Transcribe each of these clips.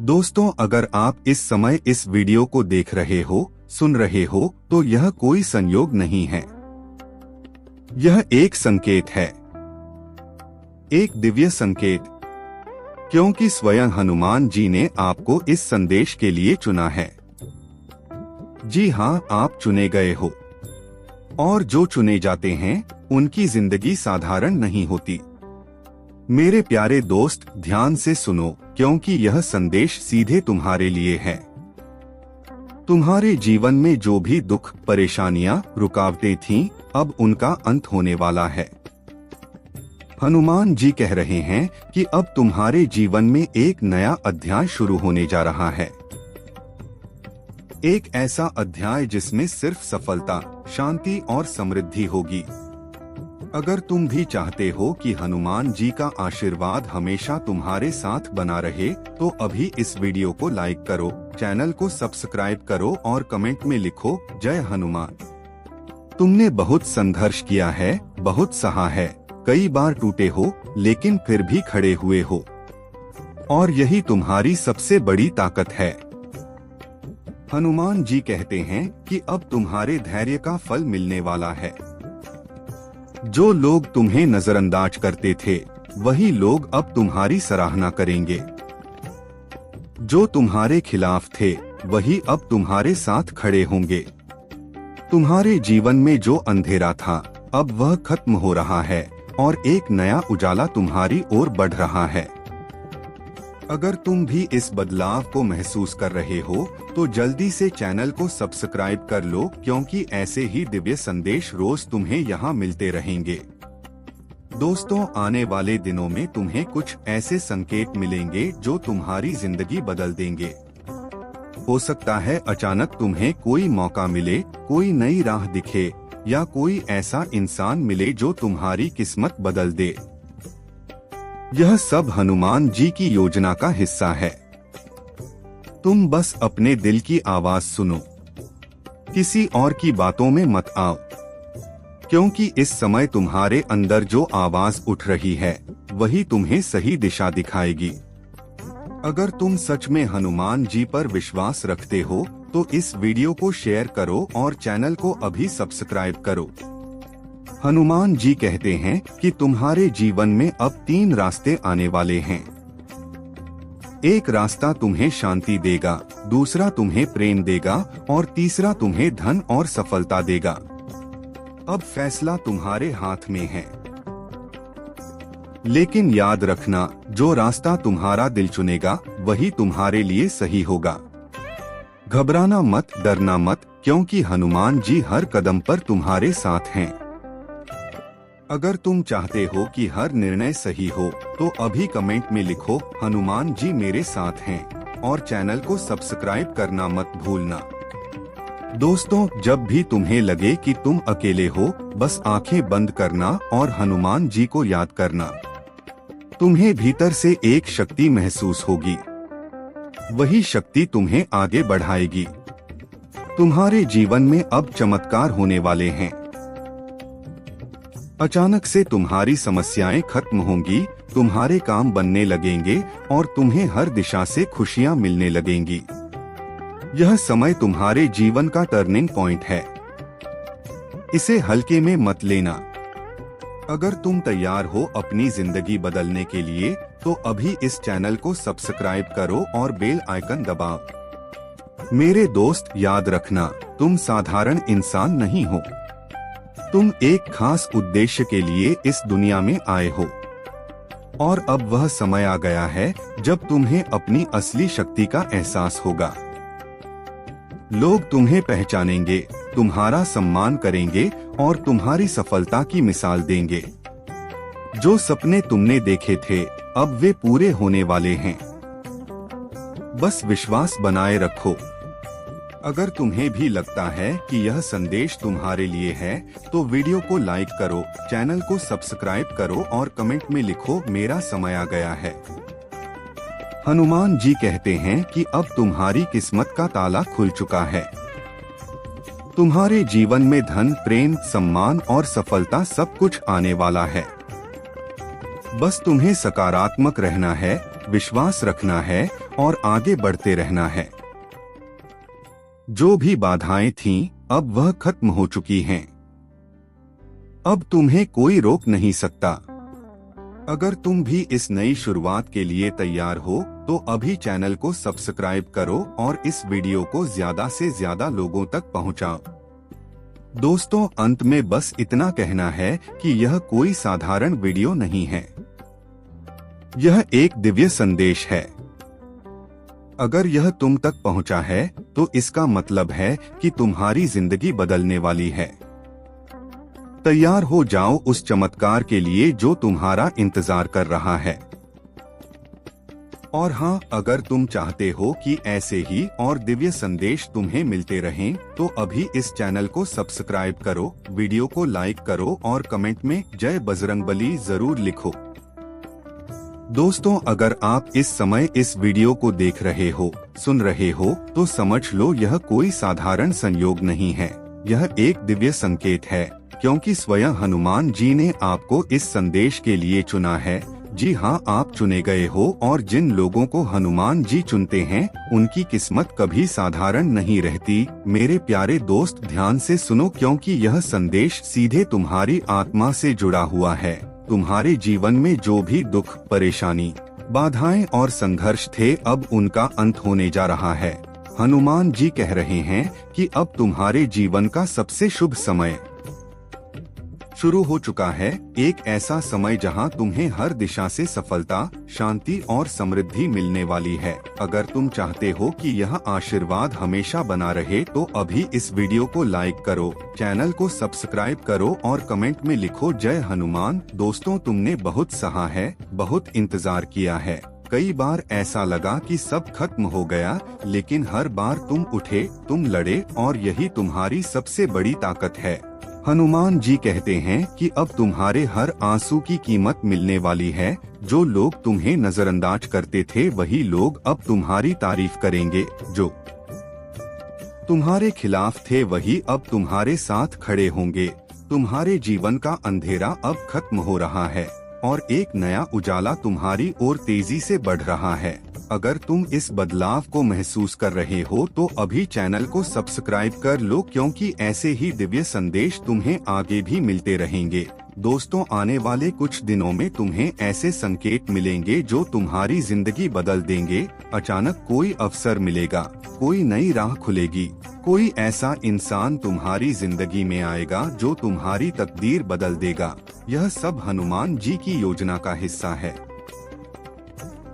दोस्तों, अगर आप इस समय इस वीडियो को देख रहे हो, सुन रहे हो, तो यह कोई संयोग नहीं है। यह एक संकेत है, एक दिव्य संकेत, क्योंकि स्वयं हनुमान जी ने आपको इस संदेश के लिए चुना है। जी हाँ, आप चुने गए हो। और जो चुने जाते हैं उनकी जिंदगी साधारण नहीं होती। मेरे प्यारे दोस्त, ध्यान से सुनो, क्योंकि यह संदेश सीधे तुम्हारे लिए है। तुम्हारे जीवन में जो भी दुख, परेशानियां, रुकावटें थीं, अब उनका अंत होने वाला है। हनुमान जी कह रहे हैं कि अब तुम्हारे जीवन में एक नया अध्याय शुरू होने जा रहा है। एक ऐसा अध्याय जिसमें सिर्फ सफलता, शांति और समृद्धि होगी। अगर तुम भी चाहते हो कि हनुमान जी का आशीर्वाद हमेशा तुम्हारे साथ बना रहे, तो अभी इस वीडियो को लाइक करो, चैनल को सब्सक्राइब करो और कमेंट में लिखो जय हनुमान। तुमने बहुत संघर्ष किया है, बहुत सहा है, कई बार टूटे हो, लेकिन फिर भी खड़े हुए हो। और यही तुम्हारी सबसे बड़ी ताकत है। हनुमान जी कहते हैं कि अब तुम्हारे धैर्य का फल मिलने वाला है। जो लोग तुम्हें नजरअंदाज करते थे, वही लोग अब तुम्हारी सराहना करेंगे। जो तुम्हारे खिलाफ थे, वही अब तुम्हारे साथ खड़े होंगे। तुम्हारे जीवन में जो अंधेरा था, अब वह खत्म हो रहा है और एक नया उजाला तुम्हारी ओर बढ़ रहा है। अगर तुम भी इस बदलाव को महसूस कर रहे हो, तो जल्दी से चैनल को सब्सक्राइब कर लो, क्योंकि ऐसे ही दिव्य संदेश रोज तुम्हें यहाँ मिलते रहेंगे। दोस्तों, आने वाले दिनों में तुम्हें कुछ ऐसे संकेत मिलेंगे जो तुम्हारी जिंदगी बदल देंगे। हो सकता है अचानक तुम्हें कोई मौका मिले, कोई नई राह दिखे, या कोई ऐसा इंसान मिले जो तुम्हारी किस्मत बदल दे। यह सब हनुमान जी की योजना का हिस्सा है। तुम बस अपने दिल की आवाज सुनो, किसी और की बातों में मत आओ, क्योंकि इस समय तुम्हारे अंदर जो आवाज उठ रही है, वही तुम्हें सही दिशा दिखाएगी। अगर तुम सच में हनुमान जी पर विश्वास रखते हो, तो इस वीडियो को शेयर करो और चैनल को अभी सब्सक्राइब करो। हनुमान जी कहते हैं कि तुम्हारे जीवन में अब 3 रास्ते आने वाले हैं। एक रास्ता तुम्हें शांति देगा, दूसरा तुम्हें प्रेम देगा और तीसरा तुम्हें धन और सफलता देगा। अब फैसला तुम्हारे हाथ में है। लेकिन याद रखना, जो रास्ता तुम्हारा दिल चुनेगा, वही तुम्हारे लिए सही होगा। घबराना मत, डरना मत, क्योंकि हनुमान जी हर कदम पर तुम्हारे साथ हैं। अगर तुम चाहते हो कि हर निर्णय सही हो, तो अभी कमेंट में लिखो हनुमान जी मेरे साथ हैं, और चैनल को सब्सक्राइब करना मत भूलना। दोस्तों, जब भी तुम्हें लगे कि तुम अकेले हो, बस आंखें बंद करना और हनुमान जी को याद करना। तुम्हें भीतर से एक शक्ति महसूस होगी। वही शक्ति तुम्हें आगे बढ़ाएगी। तुम्हारे जीवन में अब चमत्कार होने वाले हैं। अचानक से तुम्हारी समस्याएं खत्म होंगी, तुम्हारे काम बनने लगेंगे और तुम्हें हर दिशा से खुशियां मिलने लगेंगी। यह समय तुम्हारे जीवन का टर्निंग पॉइंट है। इसे हल्के में मत लेना। अगर तुम तैयार हो अपनी जिंदगी बदलने के लिए, तो अभी इस चैनल को सब्सक्राइब करो और बेल आइकन दबाओ। मेरे दोस्त, याद रखना, तुम साधारण इंसान नहीं हो। तुम एक खास उद्देश्य के लिए इस दुनिया में आए हो। और अब वह समय आ गया है जब तुम्हें अपनी असली शक्ति का एहसास होगा। लोग तुम्हें पहचानेंगे, तुम्हारा सम्मान करेंगे और तुम्हारी सफलता की मिसाल देंगे। जो सपने तुमने देखे थे, अब वे पूरे होने वाले हैं। बस विश्वास बनाए रखो। अगर तुम्हें भी लगता है कि यह संदेश तुम्हारे लिए है, तो वीडियो को लाइक करो, चैनल को सब्सक्राइब करो और कमेंट में लिखो मेरा समय आ गया है। हनुमान जी कहते हैं कि अब तुम्हारी किस्मत का ताला खुल चुका है। तुम्हारे जीवन में धन, प्रेम, सम्मान और सफलता सब कुछ आने वाला है। बस तुम्हें सकारात्मक रहना है, विश्वास रखना है और आगे बढ़ते रहना है। जो भी बाधाएं थीं, अब वह खत्म हो चुकी हैं। अब तुम्हें कोई रोक नहीं सकता। अगर तुम भी इस नई शुरुआत के लिए तैयार हो तो अभी चैनल को सब्सक्राइब करो और इस वीडियो को ज्यादा से ज्यादा लोगों तक पहुंचाओ। दोस्तों, अंत में बस इतना कहना है कि यह कोई साधारण वीडियो नहीं है। यह एक दिव्य संदेश है। अगर यह तुम तक पहुंचा है तो इसका मतलब है कि तुम्हारी जिंदगी बदलने वाली है। तैयार हो जाओ उस चमत्कार के लिए जो तुम्हारा इंतजार कर रहा है। और हाँ, अगर तुम चाहते हो कि ऐसे ही और दिव्य संदेश तुम्हें मिलते रहें, तो अभी इस चैनल को सब्सक्राइब करो, वीडियो को लाइक करो और कमेंट में जय बजरंगबली जरूर लिखो। दोस्तों, अगर आप इस समय इस वीडियो को देख रहे हो, सुन रहे हो, तो समझ लो यह कोई साधारण संयोग नहीं है। यह एक दिव्य संकेत है, क्योंकि स्वयं हनुमान जी ने आपको इस संदेश के लिए चुना है। जी हाँ, आप चुने गए हो और जिन लोगों को हनुमान जी चुनते हैं उनकी किस्मत कभी साधारण नहीं रहती। मेरे प्यारे दोस्त, ध्यान से सुनो, क्योंकि यह संदेश सीधे तुम्हारी आत्मा से जुड़ा हुआ है। तुम्हारे जीवन में जो भी दुख, परेशानी, बाधाएं और संघर्ष थे, अब उनका अंत होने जा रहा है। हनुमान जी कह रहे हैं कि अब तुम्हारे जीवन का सबसे शुभ समय शुरू हो चुका है। एक ऐसा समय जहां तुम्हें हर दिशा से सफलता, शांति और समृद्धि मिलने वाली है। अगर तुम चाहते हो कि यह आशीर्वाद हमेशा बना रहे तो अभी इस वीडियो को लाइक करो, चैनल को सब्सक्राइब करो और कमेंट में लिखो जय हनुमान। दोस्तों, तुमने बहुत सहा है, बहुत इंतजार किया है। कई बार ऐसा लगा कि सब खत्म हो गया, लेकिन हर बार तुम उठे, तुम लड़े और यही तुम्हारी सबसे बड़ी ताकत है। हनुमान जी कहते हैं कि अब तुम्हारे हर आंसू की कीमत मिलने वाली है। जो लोग तुम्हें नजरअंदाज करते थे वही लोग अब तुम्हारी तारीफ करेंगे। जो तुम्हारे खिलाफ थे वही अब तुम्हारे साथ खड़े होंगे। तुम्हारे जीवन का अंधेरा अब खत्म हो रहा है और एक नया उजाला तुम्हारी ओर तेजी से बढ़ रहा है। अगर तुम इस बदलाव को महसूस कर रहे हो तो अभी चैनल को सब्सक्राइब कर लो, क्योंकि ऐसे ही दिव्य संदेश तुम्हें आगे भी मिलते रहेंगे। दोस्तों, आने वाले कुछ दिनों में तुम्हें ऐसे संकेत मिलेंगे जो तुम्हारी जिंदगी बदल देंगे। अचानक कोई अवसर मिलेगा, कोई नई राह खुलेगी, कोई ऐसा इंसान तुम्हारी जिंदगी में आएगा जो तुम्हारी तकदीर बदल देगा। यह सब हनुमान जी की योजना का हिस्सा है।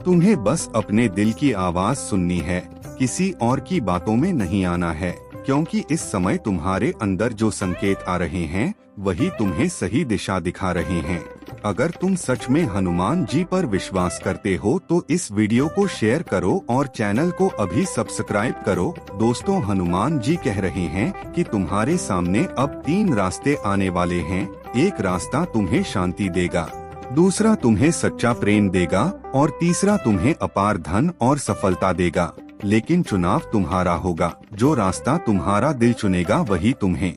तुम्हें बस अपने दिल की आवाज सुननी है, किसी और की बातों में नहीं आना है, क्योंकि इस समय तुम्हारे अंदर जो संकेत आ रहे हैं वही तुम्हें सही दिशा दिखा रहे हैं। अगर तुम सच में हनुमान जी पर विश्वास करते हो तो इस वीडियो को शेयर करो और चैनल को अभी सब्सक्राइब करो। दोस्तों, हनुमान जी कह रहे हैं कि तुम्हारे सामने अब 3 रास्ते आने वाले हैं। एक रास्ता तुम्हें शांति देगा, दूसरा तुम्हें सच्चा प्रेम देगा और तीसरा तुम्हें अपार धन और सफलता देगा। लेकिन चुनाव तुम्हारा होगा। जो रास्ता तुम्हारा दिल चुनेगा वही तुम्हें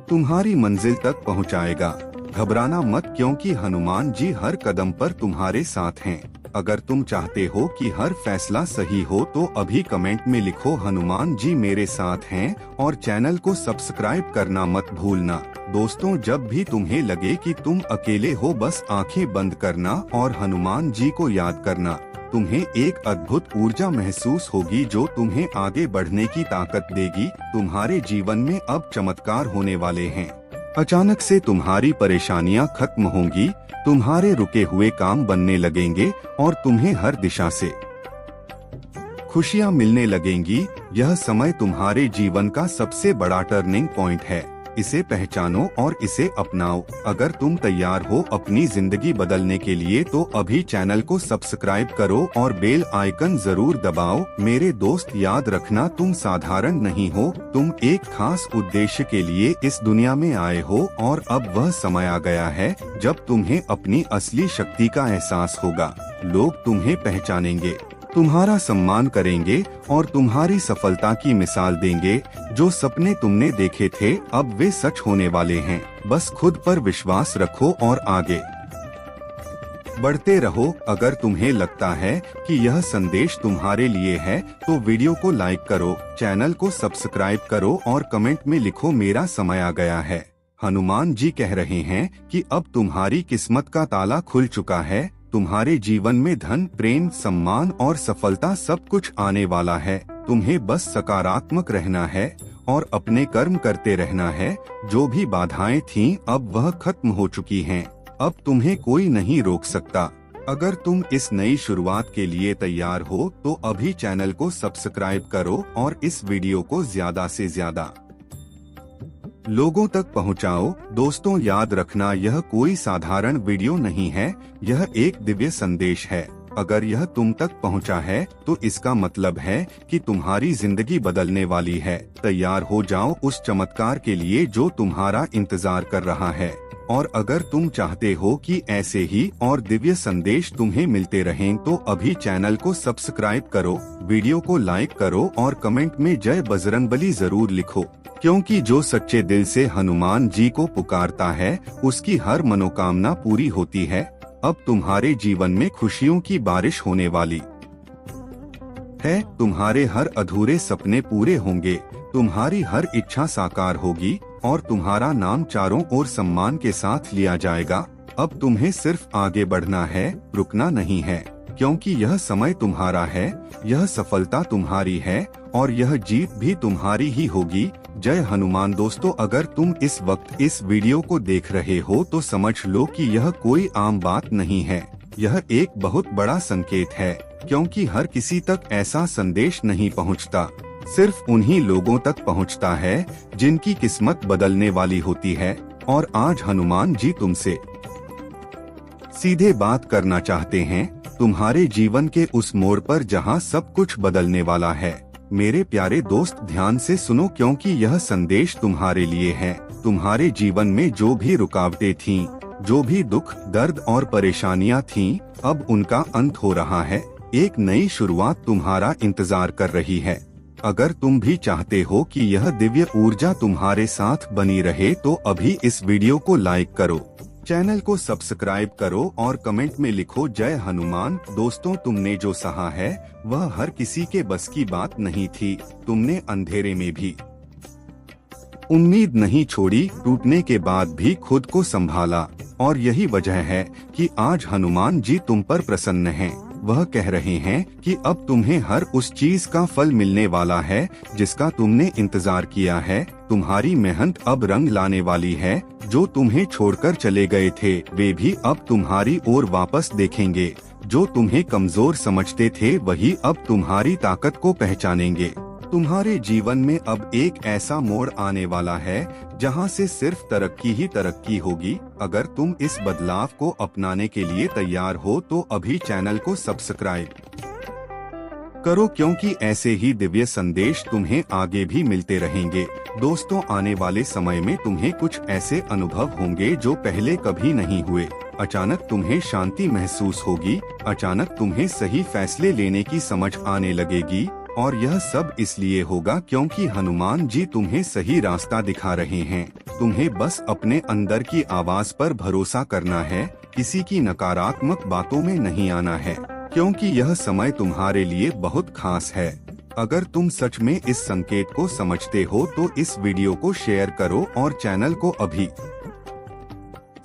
तुम्हारी मंजिल तक पहुंचाएगा। घबराना मत, क्योंकि हनुमान जी हर कदम पर तुम्हारे साथ हैं। अगर तुम चाहते हो कि हर फैसला सही हो तो अभी कमेंट में लिखो हनुमान जी मेरे साथ हैं और चैनल को सब्सक्राइब करना मत भूलना। दोस्तों, जब भी तुम्हें लगे कि तुम अकेले हो, बस आंखें बंद करना और हनुमान जी को याद करना। तुम्हें एक अद्भुत ऊर्जा महसूस होगी जो तुम्हें आगे बढ़ने की ताकत देगी। तुम्हारे जीवन में अब चमत्कार होने वाले हैं। अचानक से तुम्हारी परेशानियां खत्म होंगी, तुम्हारे रुके हुए काम बनने लगेंगे और तुम्हें हर दिशा से खुशियां मिलने लगेंगी। यह समय तुम्हारे जीवन का सबसे बड़ा टर्निंग पॉइंट है। इसे पहचानो और इसे अपनाओ। अगर तुम तैयार हो अपनी जिंदगी बदलने के लिए तो अभी चैनल को सब्सक्राइब करो और बेल आइकन जरूर दबाओ। मेरे दोस्त, याद रखना, तुम साधारण नहीं हो। तुम एक खास उद्देश्य के लिए इस दुनिया में आए हो और अब वह समय आ गया है जब तुम्हें अपनी असली शक्ति का एहसास होगा। लोग तुम्हें पहचानेंगे, तुम्हारा सम्मान करेंगे और तुम्हारी सफलता की मिसाल देंगे। जो सपने तुमने देखे थे अब वे सच होने वाले हैं। बस खुद पर विश्वास रखो और आगे बढ़ते रहो। अगर तुम्हें लगता है कि यह संदेश तुम्हारे लिए है तो वीडियो को लाइक करो, चैनल को सब्सक्राइब करो और कमेंट में लिखो मेरा समय आ गया है। हनुमान जी कह रहे हैं कि अब तुम्हारी किस्मत का ताला खुल चुका है। तुम्हारे जीवन में धन, प्रेम, सम्मान और सफलता सब कुछ आने वाला है। तुम्हें बस सकारात्मक रहना है और अपने कर्म करते रहना है। जो भी बाधाएं थीं अब वह खत्म हो चुकी हैं। अब तुम्हें कोई नहीं रोक सकता। अगर तुम इस नई शुरुआत के लिए तैयार हो तो अभी चैनल को सब्सक्राइब करो और इस वीडियो को ज्यादा से ज्यादा लोगों तक पहुंचाओ। दोस्तों, याद रखना यह कोई साधारण वीडियो नहीं है, यह एक दिव्य संदेश है। अगर यह तुम तक पहुंचा है तो इसका मतलब है कि तुम्हारी जिंदगी बदलने वाली है। तैयार हो जाओ उस चमत्कार के लिए जो तुम्हारा इंतजार कर रहा है। और अगर तुम चाहते हो कि ऐसे ही और दिव्य संदेश तुम्हें मिलते रहें तो अभी चैनल को सब्सक्राइब करो, वीडियो को लाइक करो और कमेंट में जय बजरंगबली जरूर लिखो, क्योंकि जो सच्चे दिल से हनुमान जी को पुकारता है उसकी हर मनोकामना पूरी होती है। अब तुम्हारे जीवन में खुशियों की बारिश होने वाली है। तुम्हारे हर अधूरे सपने पूरे होंगे, तुम्हारी हर इच्छा साकार होगी और तुम्हारा नाम चारों ओर सम्मान के साथ लिया जाएगा। अब तुम्हें सिर्फ आगे बढ़ना है, रुकना नहीं है, क्योंकि यह समय तुम्हारा है, यह सफलता तुम्हारी है और यह जीत भी तुम्हारी ही होगी। जय हनुमान। दोस्तों, अगर तुम इस वक्त इस वीडियो को देख रहे हो तो समझ लो कि यह कोई आम बात नहीं है, यह एक बहुत बड़ा संकेत है, क्योंकि हर किसी तक ऐसा संदेश नहीं पहुंचता। सिर्फ उन्हीं लोगों तक पहुंचता है जिनकी किस्मत बदलने वाली होती है। और आज हनुमान जी तुमसे सीधे बात करना चाहते हैं, तुम्हारे जीवन के उस मोड़ पर जहां सब कुछ बदलने वाला है। मेरे प्यारे दोस्त, ध्यान से सुनो, क्योंकि यह संदेश तुम्हारे लिए है। तुम्हारे जीवन में जो भी रुकावटें थीं, जो भी दुख, दर्द और परेशानियां थीं, अब उनका अंत हो रहा है। एक नई शुरुआत तुम्हारा इंतजार कर रही है। अगर तुम भी चाहते हो कि यह दिव्य ऊर्जा तुम्हारे साथ बनी रहे तो अभी इस वीडियो को लाइक करो, चैनल को सब्सक्राइब करो और कमेंट में लिखो जय हनुमान। दोस्तों, तुमने जो सहा है वह हर किसी के बस की बात नहीं थी। तुमने अंधेरे में भी उम्मीद नहीं छोड़ी, टूटने के बाद भी खुद को संभाला और यही वजह है कि आज हनुमान जी तुम पर प्रसन्न हैं। वह कह रहे हैं कि अब तुम्हें हर उस चीज का फल मिलने वाला है जिसका तुमने इंतजार किया है। तुम्हारी मेहनत अब रंग लाने वाली है। जो तुम्हें छोड़कर चले गए थे वे भी अब तुम्हारी ओर वापस देखेंगे। जो तुम्हें कमजोर समझते थे वही अब तुम्हारी ताकत को पहचानेंगे। तुम्हारे जीवन में अब एक ऐसा मोड़ आने वाला है जहां से सिर्फ तरक्की ही तरक्की होगी। अगर तुम इस बदलाव को अपनाने के लिए तैयार हो तो अभी चैनल को सब्सक्राइब करो, क्योंकि ऐसे ही दिव्य संदेश तुम्हें आगे भी मिलते रहेंगे। दोस्तों, आने वाले समय में तुम्हें कुछ ऐसे अनुभव होंगे जो पहले कभी नहीं हुए। अचानक तुम्हें शांति महसूस होगी, अचानक तुम्हें सही फैसले लेने की समझ आने लगेगी और यह सब इसलिए होगा क्योंकि हनुमान जी तुम्हें सही रास्ता दिखा रहे हैं। तुम्हें बस अपने अंदर की आवाज पर भरोसा करना है, किसी की नकारात्मक बातों में नहीं आना है, क्योंकि यह समय तुम्हारे लिए बहुत खास है। अगर तुम सच में इस संकेत को समझते हो तो इस वीडियो को शेयर करो और चैनल को अभी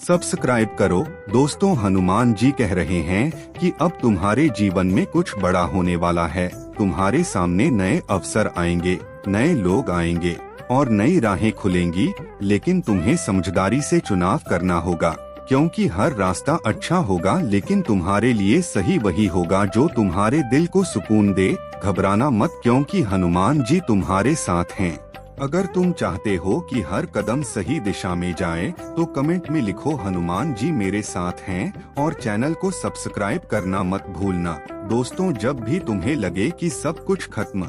सब्सक्राइब करो। दोस्तों, हनुमान जी कह रहे हैं कि अब तुम्हारे जीवन में कुछ बड़ा होने वाला है। तुम्हारे सामने नए अवसर आएंगे, नए लोग आएंगे और नई राहें खुलेंगी, लेकिन तुम्हें समझदारी से चुनाव करना होगा, क्योंकि हर रास्ता अच्छा होगा लेकिन तुम्हारे लिए सही वही होगा जो तुम्हारे दिल को सुकून दे। घबराना मत, क्योंकि हनुमान जी तुम्हारे साथ हैं। अगर तुम चाहते हो कि हर कदम सही दिशा में जाए तो कमेंट में लिखो हनुमान जी मेरे साथ हैं और चैनल को सब्सक्राइब करना मत भूलना। दोस्तों, जब भी तुम्हें लगे कि सब कुछ खत्म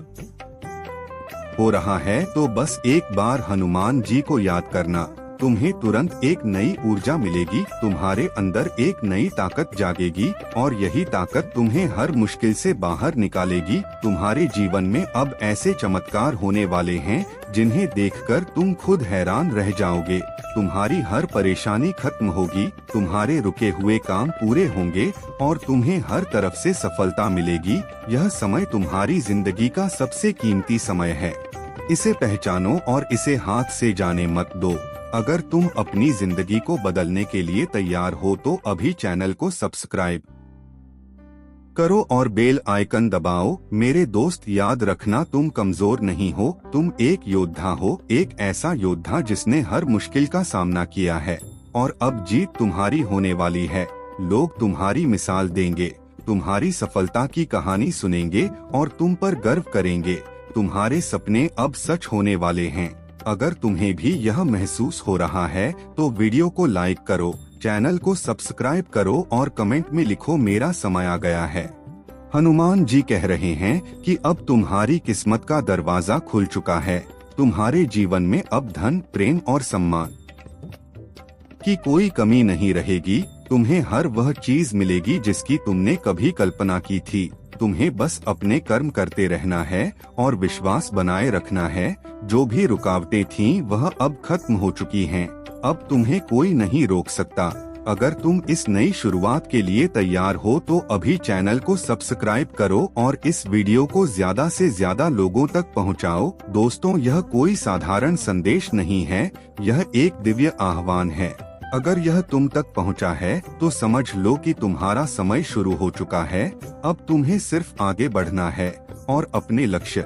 हो रहा है तो बस एक बार हनुमान जी को याद करना। तुम्हें तुरंत एक नई ऊर्जा मिलेगी, तुम्हारे अंदर एक नई ताकत जागेगी और यही ताकत तुम्हें हर मुश्किल से बाहर निकालेगी। तुम्हारे जीवन में अब ऐसे चमत्कार होने वाले हैं जिन्हें देखकर तुम खुद हैरान रह जाओगे। तुम्हारी हर परेशानी खत्म होगी, तुम्हारे रुके हुए काम पूरे होंगे और तुम्हें हर तरफ से सफलता मिलेगी। यह समय तुम्हारी जिंदगी का सबसे कीमती समय है। इसे पहचानो और इसे हाथ से जाने मत दो। अगर तुम अपनी जिंदगी को बदलने के लिए तैयार हो तो अभी चैनल को सब्सक्राइब करो और बेल आइकन दबाओ। मेरे दोस्त, याद रखना, तुम कमजोर नहीं हो, तुम एक योद्धा हो, एक ऐसा योद्धा जिसने हर मुश्किल का सामना किया है और अब जीत तुम्हारी होने वाली है। लोग तुम्हारी मिसाल देंगे, तुम्हारी सफलता की कहानी सुनेंगे और तुम पर गर्व करेंगे। तुम्हारे सपने अब सच होने वाले हैं। अगर तुम्हें भी यह महसूस हो रहा है तो वीडियो को लाइक करो, चैनल को सब्सक्राइब करो और कमेंट में लिखो मेरा समय आ गया है। हनुमान जी कह रहे हैं कि अब तुम्हारी किस्मत का दरवाजा खुल चुका है। तुम्हारे जीवन में अब धन, प्रेम और सम्मान की कोई कमी नहीं रहेगी। तुम्हें हर वह चीज मिलेगी जिसकी तुमने कभी कल्पना की थी। तुम्हें बस अपने कर्म करते रहना है और विश्वास बनाए रखना है। जो भी रुकावटें थीं वह अब खत्म हो चुकी हैं। अब तुम्हें कोई नहीं रोक सकता। अगर तुम इस नई शुरुआत के लिए तैयार हो तो अभी चैनल को सब्सक्राइब करो और इस वीडियो को ज्यादा से ज्यादा लोगों तक पहुंचाओ। दोस्तों, यह कोई साधारण संदेश नहीं है, यह एक दिव्य आह्वान है। अगर यह तुम तक पहुंचा है तो समझ लो कि तुम्हारा समय शुरू हो चुका है। अब तुम्हें सिर्फ आगे बढ़ना है और अपने लक्ष्य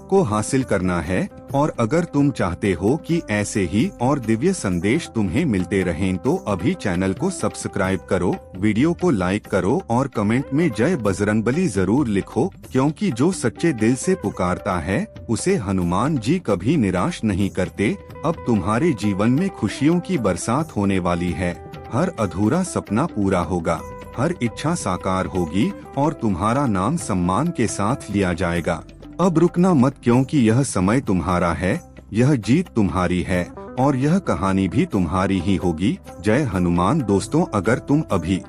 को हासिल करना है। और अगर तुम चाहते हो कि ऐसे ही और दिव्य संदेश तुम्हें मिलते रहें तो अभी चैनल को सब्सक्राइब करो, वीडियो को लाइक करो और कमेंट में जय बजरंगबली जरूर लिखो, क्योंकि जो सच्चे दिल से पुकारता है उसे हनुमान जी कभी निराश नहीं करते। अब तुम्हारे जीवन में खुशियों की बरसात होने वाली है। हर अधूरा सपना पूरा होगा, हर इच्छा साकार होगी और तुम्हारा नाम सम्मान के साथ लिया जाएगा। अब रुकना मत, क्योंकि यह समय तुम्हारा है, यह जीत तुम्हारी है और यह कहानी भी तुम्हारी ही होगी। जय हनुमान। दोस्तों, अगर तुम अभी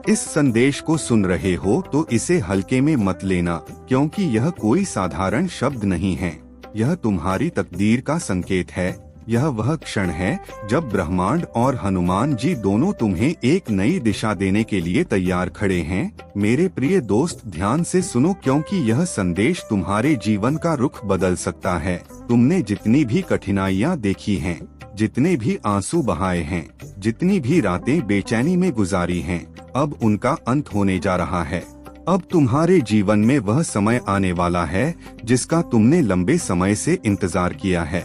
इस संदेश को सुन रहे हो तो इसे हल्के में मत लेना, क्योंकि यह कोई साधारण शब्द नहीं है। यह तुम्हारी तकदीर का संकेत है। यह वह क्षण है जब ब्रह्मांड और हनुमान जी दोनों तुम्हें एक नई दिशा देने के लिए तैयार खड़े हैं। मेरे प्रिय दोस्त, ध्यान से सुनो, क्योंकि यह संदेश तुम्हारे जीवन का रुख बदल सकता है। तुमने जितनी भी कठिनाइयाँ देखी हैं, जितने भी आंसू बहाए हैं, जितनी भी रातें बेचैनी में गुजारी हैं, अब उनका अंत होने जा रहा है। अब तुम्हारे जीवन में वह समय आने वाला है जिसका तुमने लंबे समय से इंतजार किया है।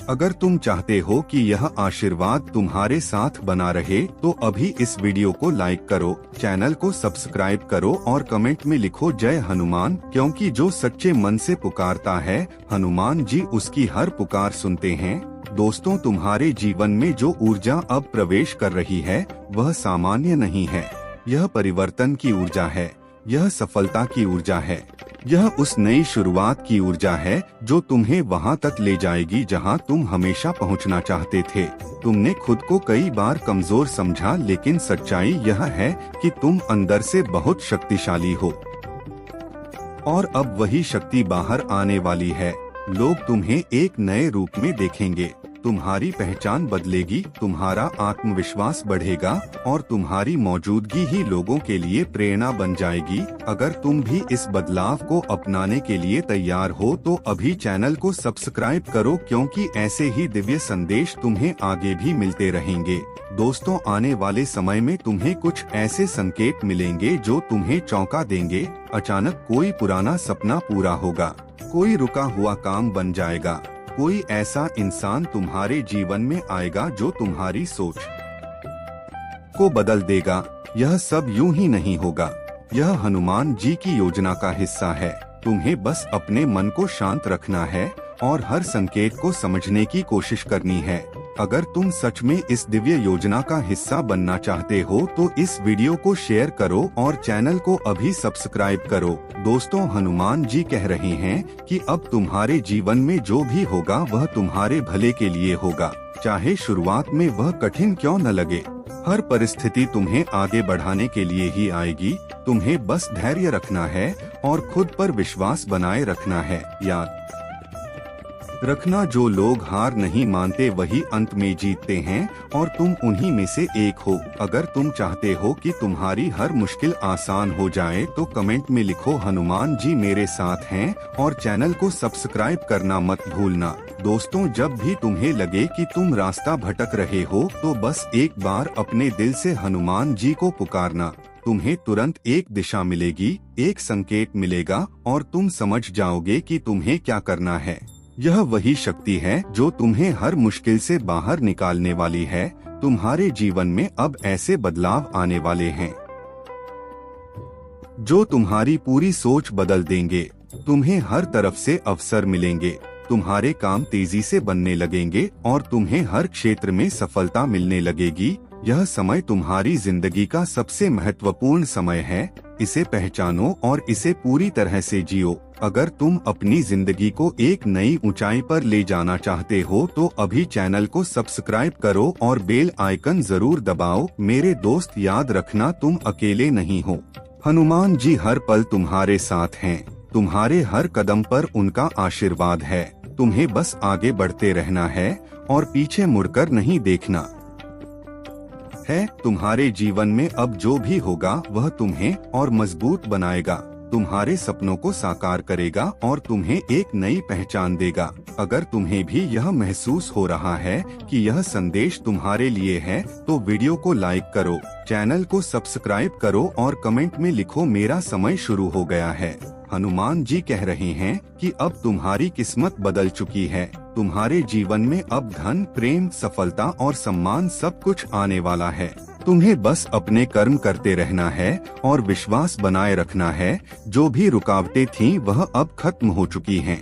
अगर तुम चाहते हो कि यह आशीर्वाद तुम्हारे साथ बना रहे तो अभी इस वीडियो को लाइक करो, चैनल को सब्सक्राइब करो और कमेंट में लिखो जय हनुमान, क्योंकि जो सच्चे मन से पुकारता है हनुमान जी उसकी हर पुकार सुनते हैं। दोस्तों, तुम्हारे जीवन में जो ऊर्जा अब प्रवेश कर रही है वह सामान्य नहीं है। यह परिवर्तन की ऊर्जा है, यह सफलता की ऊर्जा है, यह उस नई शुरुआत की ऊर्जा है जो तुम्हें वहां तक ले जाएगी जहां तुम हमेशा पहुंचना चाहते थे। तुमने खुद को कई बार कमजोर समझा, लेकिन सच्चाई यह है कि तुम अंदर से बहुत शक्तिशाली हो और अब वही शक्ति बाहर आने वाली है। लोग तुम्हें एक नए रूप में देखेंगे, तुम्हारी पहचान बदलेगी, तुम्हारा आत्मविश्वास बढ़ेगा और तुम्हारी मौजूदगी ही लोगों के लिए प्रेरणा बन जाएगी। अगर तुम भी इस बदलाव को अपनाने के लिए तैयार हो तो अभी चैनल को सब्सक्राइब करो, क्योंकि ऐसे ही दिव्य संदेश तुम्हें आगे भी मिलते रहेंगे। दोस्तों, आने वाले समय में तुम्हें कुछ ऐसे संकेत मिलेंगे जो तुम्हें चौंका देंगे। अचानक कोई पुराना सपना पूरा होगा, कोई रुका हुआ काम बन जाएगा, कोई ऐसा इंसान तुम्हारे जीवन में आएगा जो तुम्हारी सोच को बदल देगा। यह सब यूं ही नहीं होगा, यह हनुमान जी की योजना का हिस्सा है। तुम्हें बस अपने मन को शांत रखना है और हर संकेत को समझने की कोशिश करनी है। अगर तुम सच में इस दिव्य योजना का हिस्सा बनना चाहते हो तो इस वीडियो को शेयर करो और चैनल को अभी सब्सक्राइब करो। दोस्तों, हनुमान जी कह रहे हैं कि अब तुम्हारे जीवन में जो भी होगा वह तुम्हारे भले के लिए होगा, चाहे शुरुआत में वह कठिन क्यों न लगे। हर परिस्थिति तुम्हें आगे बढ़ाने के लिए ही आएगी। तुम्हें बस धैर्य रखना है और खुद पर विश्वास बनाए रखना है। याद रखना, जो लोग हार नहीं मानते वही अंत में जीतते हैं और तुम उन्हीं में से एक हो। अगर तुम चाहते हो कि तुम्हारी हर मुश्किल आसान हो जाए तो कमेंट में लिखो हनुमान जी मेरे साथ हैं और चैनल को सब्सक्राइब करना मत भूलना। दोस्तों, जब भी तुम्हें लगे कि तुम रास्ता भटक रहे हो तो बस एक बार अपने दिल से हनुमान जी को पुकारना। तुम्हें तुरंत एक दिशा मिलेगी, एक संकेत मिलेगा और तुम समझ जाओगे कि तुम्हें क्या करना है। यह वही शक्ति है जो तुम्हें हर मुश्किल से बाहर निकालने वाली है। तुम्हारे जीवन में अब ऐसे बदलाव आने वाले हैं जो तुम्हारी पूरी सोच बदल देंगे। तुम्हें हर तरफ से अवसर मिलेंगे, तुम्हारे काम तेजी से बनने लगेंगे और तुम्हें हर क्षेत्र में सफलता मिलने लगेगी। यह समय तुम्हारी जिंदगी का सबसे महत्वपूर्ण समय है। इसे पहचानो और इसे पूरी तरह से जियो। अगर तुम अपनी जिंदगी को एक नई ऊंचाई पर ले जाना चाहते हो तो अभी चैनल को सब्सक्राइब करो और बेल आइकन जरूर दबाओ। मेरे दोस्त, याद रखना तुम अकेले नहीं हो। हनुमान जी हर पल तुम्हारे साथ हैं। तुम्हारे हर कदम पर उनका आशीर्वाद है। तुम्हें बस आगे बढ़ते रहना है और पीछे मुड़कर नहीं देखना है। तुम्हारे जीवन में अब जो भी होगा वह तुम्हें और मजबूत बनाएगा, तुम्हारे सपनों को साकार करेगा और तुम्हें एक नई पहचान देगा। अगर तुम्हें भी यह महसूस हो रहा है कि यह संदेश तुम्हारे लिए है तो वीडियो को लाइक करो, चैनल को सब्सक्राइब करो और कमेंट में लिखो मेरा समय शुरू हो गया है। हनुमान जी कह रहे हैं कि अब तुम्हारी किस्मत बदल चुकी है। तुम्हारे जीवन में अब धन, प्रेम, सफलता और सम्मान सब कुछ आने वाला है। तुम्हें बस अपने कर्म करते रहना है और विश्वास बनाए रखना है। जो भी रुकावटें थीं वह अब खत्म हो चुकी हैं।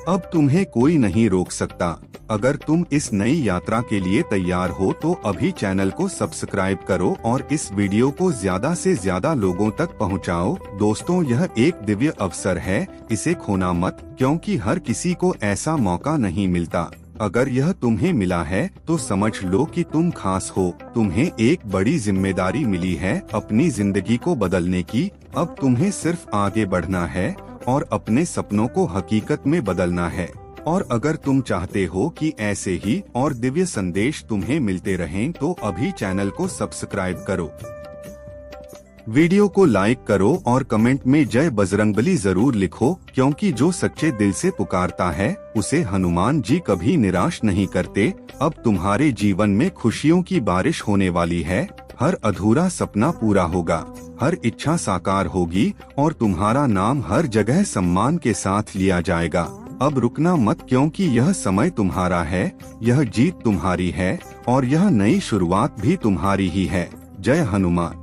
अब तुम्हें कोई नहीं रोक सकता। अगर तुम इस नई यात्रा के लिए तैयार हो तो अभी चैनल को सब्सक्राइब करो और इस वीडियो को ज्यादा से ज्यादा लोगों तक पहुंचाओ। दोस्तों, यह एक दिव्य अवसर है, इसे खोना मत, क्योंकि हर किसी को ऐसा मौका नहीं मिलता। अगर यह तुम्हें मिला है तो समझ लो कि तुम खास हो। तुम्हें एक बड़ी जिम्मेदारी मिली है अपनी जिंदगी को बदलने की। अब तुम्हें सिर्फ आगे बढ़ना है और अपने सपनों को हकीकत में बदलना है। और अगर तुम चाहते हो कि ऐसे ही और दिव्य संदेश तुम्हें मिलते रहें तो अभी चैनल को सब्सक्राइब करो, वीडियो को लाइक करो और कमेंट में जय बजरंगबली जरूर लिखो, क्योंकि जो सच्चे दिल से पुकारता है उसे हनुमान जी कभी निराश नहीं करते। अब तुम्हारे जीवन में खुशियों की बारिश होने वाली है। हर अधूरा सपना पूरा होगा, हर इच्छा साकार होगी और तुम्हारा नाम हर जगह सम्मान के साथ लिया जाएगा। अब रुकना मत, क्योंकि यह समय तुम्हारा है, यह जीत तुम्हारी है और यह नई शुरुआत भी तुम्हारी ही है। जय हनुमान।